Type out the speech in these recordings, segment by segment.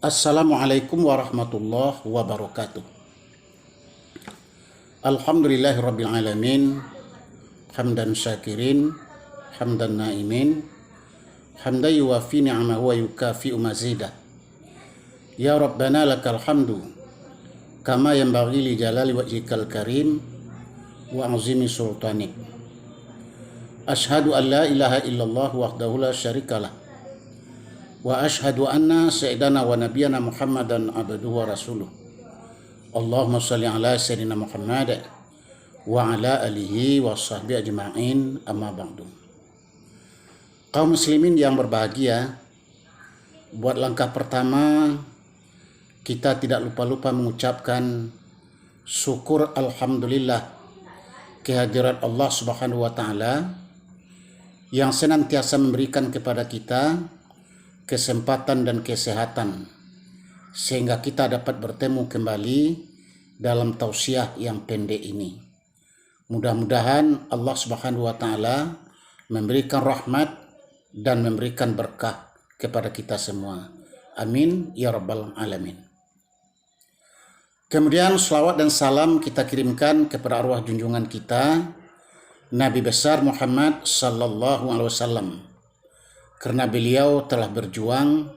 Assalamualaikum warahmatullahi wabarakatuh. Alhamdulillahirabbil alamin. Hamdan syakirin, hamdan naimin, hamdan yuwafi ni'amahu wa yukafi'u mazidah. Ya Rabbana lakal hamdu kama yanbaghi li jalali wajhikal karim wa azimi sultanik. Ashhadu an la ilaha illallah wahdahu la syarikalah wa ashhadu anna sayyidana wa nabiyana Muhammadan abduhu wa rasuluh. Allahumma shalli ala sayyidina Muhammad wa ala alihi wa sahbihi ajma'in, amma ba'du. Kaum muslimin yang berbahagia, buat langkah pertama kita tidak lupa-lupa mengucapkan syukur alhamdulillah kehadirat Allah Subhanahu wa taala yang senantiasa memberikan kepada kita kesempatan dan kesehatan sehingga kita dapat bertemu kembali dalam tausiah yang pendek ini. Mudah-mudahan Allah Subhanahu wa taala memberikan rahmat dan memberikan berkah kepada kita semua. Amin ya rabbal alamin. Kemudian selawat dan salam kita kirimkan kepada arwah junjungan kita Nabi besar Muhammad sallallahu alaihi wasallam, karena beliau telah berjuang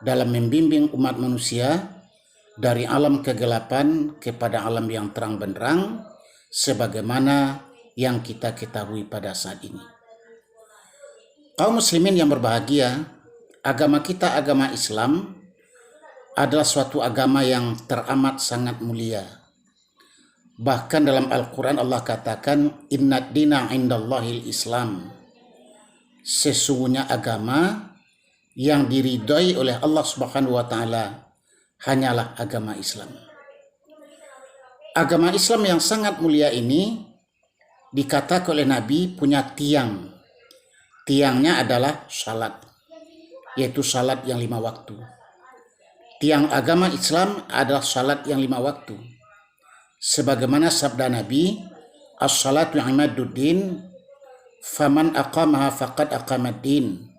dalam membimbing umat manusia dari alam kegelapan kepada alam yang terang benderang sebagaimana yang kita ketahui pada saat ini. Kaum muslimin yang berbahagia, agama kita, agama Islam, adalah suatu agama yang teramat sangat mulia. Bahkan dalam Al-Quran Allah katakan, Innad dina indallahil Islam. Sesungguhnya agama yang diridhai oleh Allah Subhanahu wa taala hanyalah agama Islam. Agama Islam yang sangat mulia ini dikatakan oleh Nabi punya tiang. Tiangnya adalah salat, yaitu salat yang 5 waktu. Tiang agama Islam adalah salat yang 5 waktu. Sebagaimana sabda Nabi, as-salatu imaduddin, faman aqamaha faqad aqamaddin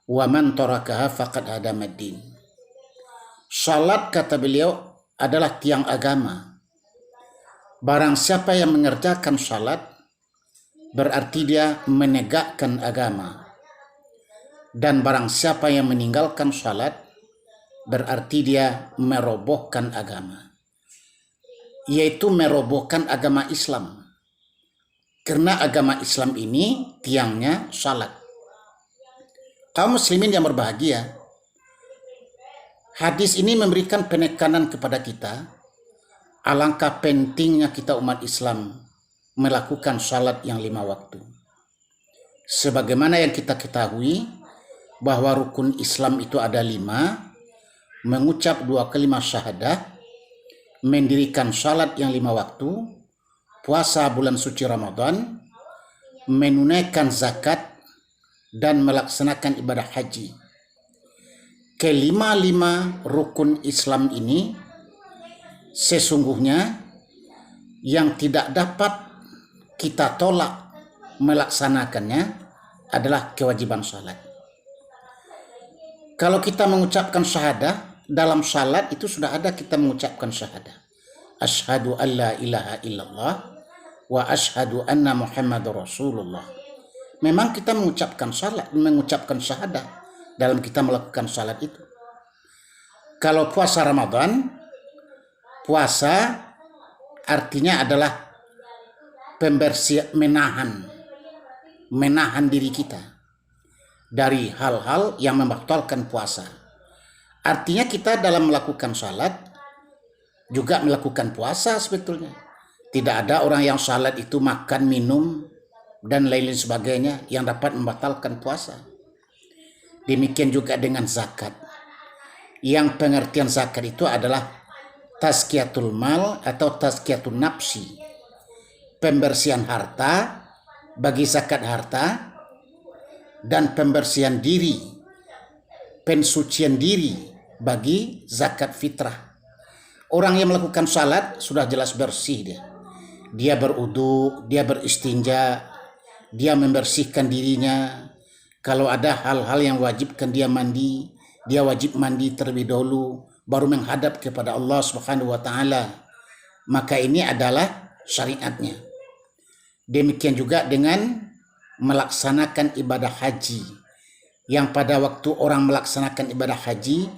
wa man tarakaha faqad hadamaddin. Salat, kata beliau, adalah tiang agama. Barang siapa yang mengerjakan salat berarti dia menegakkan agama. Dan barang siapa yang meninggalkan salat berarti dia merobohkan agama, yaitu merobohkan agama Islam. Karena agama Islam ini tiangnya salat. Kaum muslimin yang berbahagia, hadis ini memberikan penekanan kepada kita alangkah pentingnya kita umat Islam melakukan salat yang 5 waktu. Sebagaimana yang kita ketahui bahwa rukun Islam itu ada 5, mengucap 2 kalimat syahadah, mendirikan salat yang 5 waktu, puasa bulan suci Ramadan, menunaikan zakat, dan melaksanakan ibadah haji. Kelima-lima rukun Islam ini sesungguhnya yang tidak dapat kita tolak melaksanakannya adalah kewajiban salat. Kalau kita mengucapkan syahadah, dalam salat itu sudah ada kita mengucapkan syahadah. Asyhadu an la ilaha illallah wa asyhadu anna Muhammadar Rasulullah. Memang kita mengucapkan syahadah dalam kita melakukan salat itu. Kalau puasa Ramadan, puasa artinya adalah pembersihan, menahan diri kita dari hal-hal yang membatalkan puasa. Artinya kita dalam melakukan salat juga melakukan puasa sebetulnya. Tidak ada orang yang salat itu makan, minum, dan lain-lain sebagainya yang dapat membatalkan puasa. Demikian juga dengan zakat. Yang pengertian zakat itu adalah tazkiyatul mal atau tazkiyatun nafsi. Pembersihan harta bagi zakat harta dan pembersihan diri, pensucian diri bagi zakat fitrah. Orang yang melakukan salat sudah jelas bersih dia. Dia berudu, dia beristinja, dia membersihkan dirinya. Kalau ada hal-hal yang wajibkan dia mandi, dia wajib mandi terlebih dahulu baru menghadap kepada Allah Subhanahu wa taala. Maka ini adalah syariatnya. Demikian juga dengan melaksanakan ibadah haji. Yang pada waktu orang melaksanakan ibadah haji,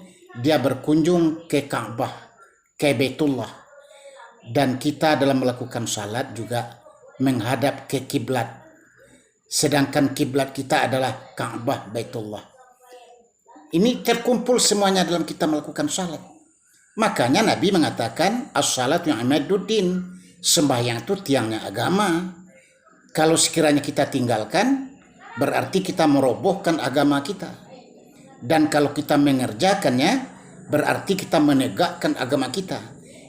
dia berkunjung ke Ka'bah, ke Baitullah. Dan kita dalam melakukan salat juga menghadap ke kiblat. Sedangkan kiblat kita adalah Ka'bah, Baitullah. Ini terkumpul semuanya dalam kita melakukan salat. Makanya Nabi mengatakan as-salatu imaduddin, sembahyang itu tiangnya agama. Kalau sekiranya kita tinggalkan, berarti kita merobohkan agama kita. Dan kalau kita mengerjakannya, berarti kita menegakkan agama kita.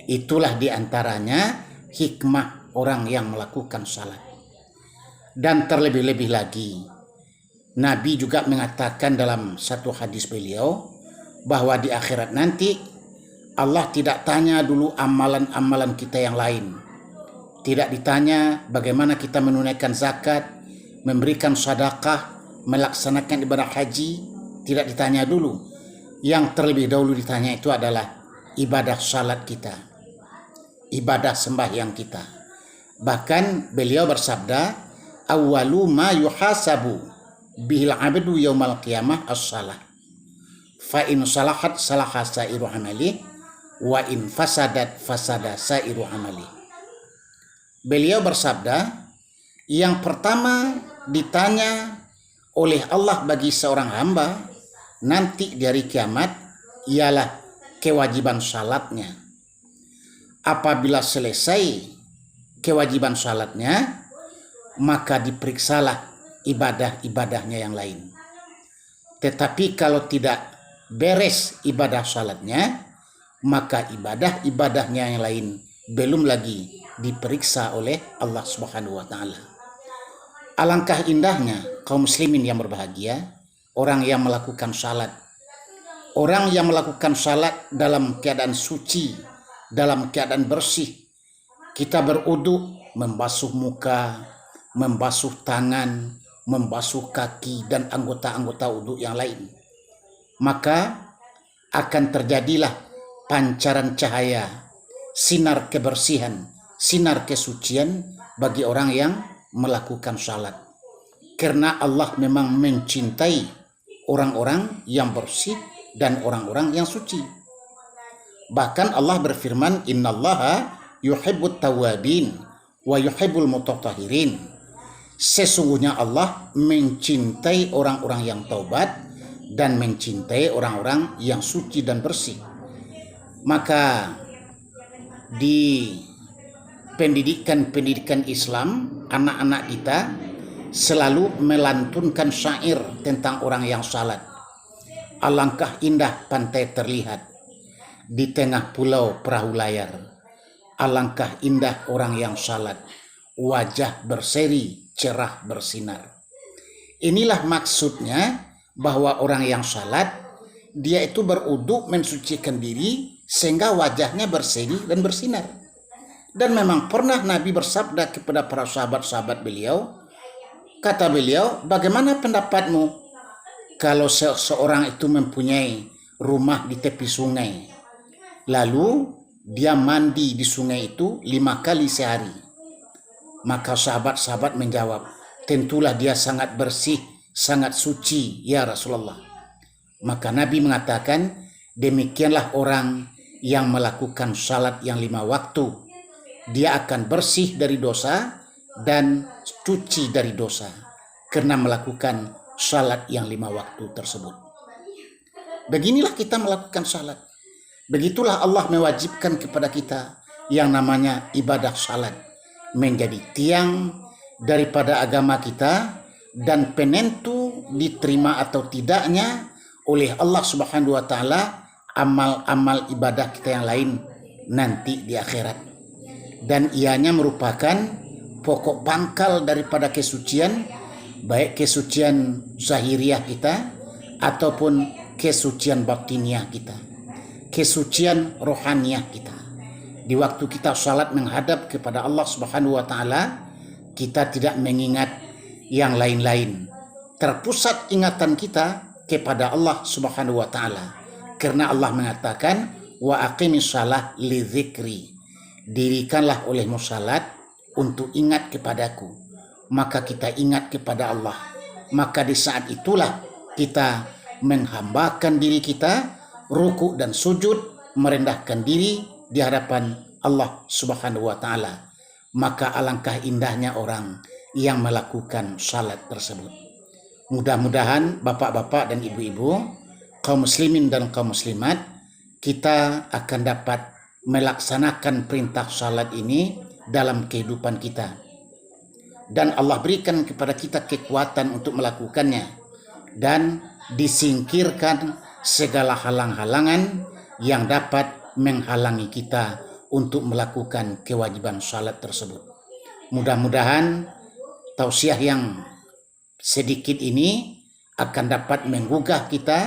Itulah diantaranya hikmah orang yang melakukan salat. Dan terlebih-lebih lagi, Nabi juga mengatakan dalam satu hadis beliau bahwa di akhirat nanti Allah tidak tanya dulu amalan-amalan kita yang lain. Tidak ditanya bagaimana kita menunaikan zakat, memberikan sedekah, melaksanakan ibadah haji. Tidak ditanya dulu. Yang terlebih dahulu ditanya itu adalah ibadah salat kita, ibadah sembahyang kita. Bahkan beliau bersabda, awwalu ma yuhasabu bihil abdu yaumal qiyamah as-salah. Fa in salahat salaha sairu amali wa in fasadat fasada sairu amali. Beliau bersabda, yang pertama ditanya oleh Allah bagi seorang hamba nanti di hari kiamat ialah kewajiban salatnya. Apabila selesai kewajiban salatnya, maka diperiksalah ibadah-ibadahnya yang lain. Tetapi kalau tidak beres ibadah salatnya, maka ibadah-ibadahnya yang lain belum lagi diperiksa oleh Allah Subhanahu wa taala. Alangkah indahnya kaum muslimin yang berbahagia, orang yang melakukan salat. Orang yang melakukan salat dalam keadaan suci, dalam keadaan bersih. Kita berwudu, membasuh muka, membasuh tangan, membasuh kaki dan anggota-anggota wudu yang lain. Maka akan terjadilah pancaran cahaya, sinar kebersihan, sinar kesucian bagi orang yang melakukan salat. Karena Allah memang mencintai orang-orang yang bersih dan orang-orang yang suci. Bahkan Allah berfirman, innallaha yuhibbut tawwabin wa yuhibbul mutatahhirin. Sesungguhnya Allah mencintai orang-orang yang taubat dan mencintai orang-orang yang suci dan bersih. Maka di pendidikan Islam, anak-anak kita selalu melantunkan syair tentang orang yang salat. Alangkah indah pantai terlihat di tengah pulau perahu layar. Alangkah indah orang yang salat, wajah berseri, cerah bersinar. Inilah maksudnya bahwa orang yang salat, dia itu berwudu mensucikan diri sehingga wajahnya berseri dan bersinar. Dan memang pernah Nabi bersabda kepada para sahabat-sahabat beliau, kata beliau, bagaimana pendapatmu kalau seseorang itu mempunyai rumah di tepi sungai, lalu dia mandi di sungai itu 5 kali sehari? Maka sahabat-sahabat menjawab, tentulah dia sangat bersih, sangat suci ya Rasulullah. Maka Nabi mengatakan, demikianlah orang yang melakukan salat yang 5 waktu. Dia akan bersih dari dosa dan suci dari dosa karena melakukan salat yang 5 waktu tersebut. Beginilah kita melakukan salat. Begitulah Allah mewajibkan kepada kita yang namanya ibadah salat, menjadi tiang daripada agama kita dan penentu diterima atau tidaknya oleh Allah Subhanahu wa taala amal-amal ibadah kita yang lain nanti di akhirat. Dan ianya merupakan pokok pangkal daripada kesucian, baik kesucian zahiriah kita ataupun kesucian batiniah kita, kesucian rohaniah kita. Di waktu kita salat menghadap kepada Allah Subhanahu wa taala, kita tidak mengingat yang lain-lain. Terpusat ingatan kita kepada Allah Subhanahu wa taala. Karena Allah mengatakan wa aqimis shalah li dzikri. Dirikanlah olehmu salat untuk ingat kepadaku. Maka kita ingat kepada Allah. Maka di saat itulah kita menghambakan diri kita, ruku dan sujud, merendahkan diri di hadapan Allah Subhanahu wa taala. Maka alangkah indahnya orang yang melakukan salat tersebut. Mudah-mudahan bapak-bapak dan ibu-ibu, kaum muslimin dan kaum muslimat, kita akan dapat melaksanakan perintah salat ini dalam kehidupan kita. Dan Allah berikan kepada kita kekuatan untuk melakukannya. Dan disingkirkan segala halang-halangan yang dapat menghalangi kita untuk melakukan kewajiban salat tersebut. Mudah-mudahan tausiah yang sedikit ini akan dapat menggugah kita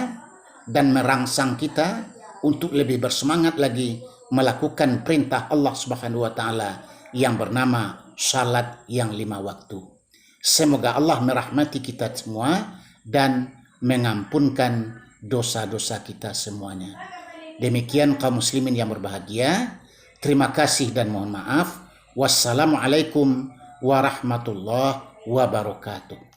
dan merangsang kita untuk lebih bersemangat lagi melakukan perintah Allah Subhanahu wa taala yang bernama salat yang 5 waktu. Semoga Allah merahmati kita semua dan mengampunkan dosa-dosa kita semuanya. Demikian kaum muslimin yang berbahagia. Terima kasih dan mohon maaf. Wassalamualaikum warahmatullahi wabarakatuh.